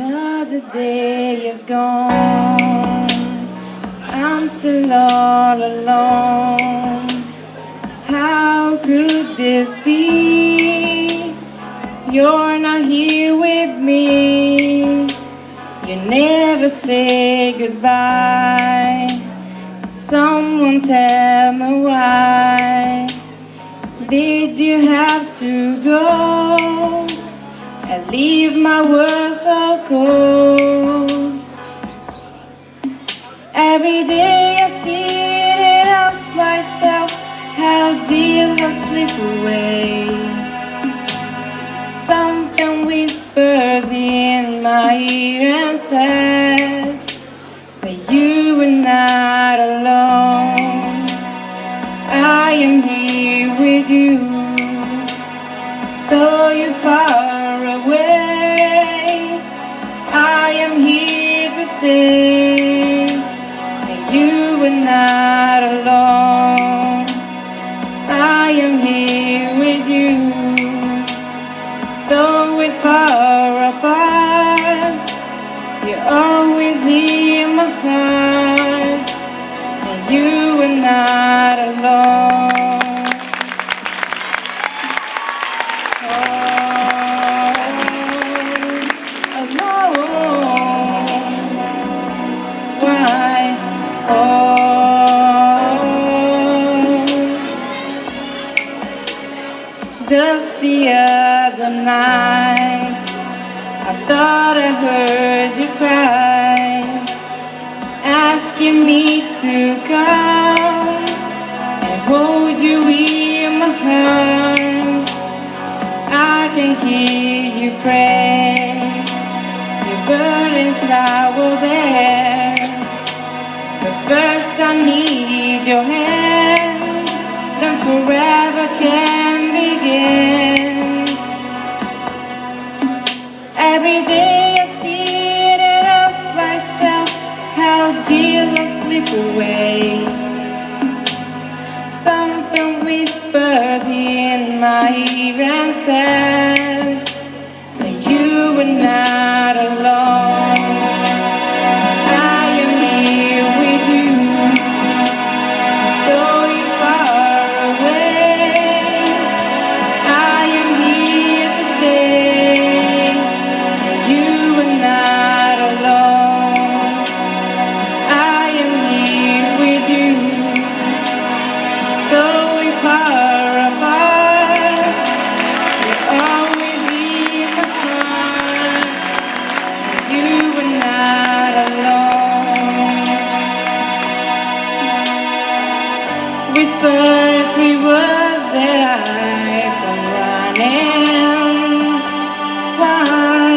Another day is gone, I'm still all alone. How could this be? You're not here with me. You never say goodbye. Someone tell me why did you have to go and leave my world so cold? Every day I see it and ask myself, how did I slip away? Something whispers in my ear and says that you were not alone. I am here with you, though you're far away. I am here to stay, and you were not alone. I am here with you, though we're far apart. You're always in my heart, and you were not alone. Just the other night, I thought I heard you cry, asking me to come and hold you in my arms. I can hear you praise, your burdens I will bear. But first I need your hand, then forever can begin. Every day I see it and ask myself, how did I slip away? Something whispers in my ear and says that you were not alone. I am here with you, though you're far away. I am here to stay, and you were not alone. I am here with you, though we're far apart. You're always in my heart, and you were not alone. Whisper 3 words that I come running. Why?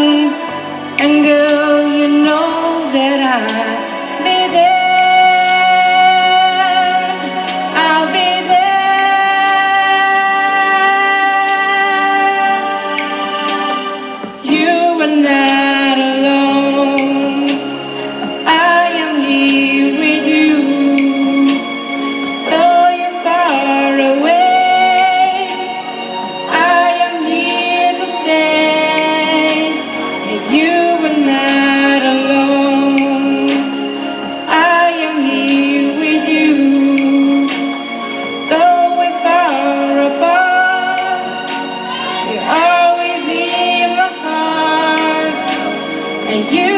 And girl, you know that I'll be there. I'll be there. You are not alone. I am here with you, though you're far away. I am here to stay, and you are not alone. I am here with you, though we're far apart. You're always in my heart, and you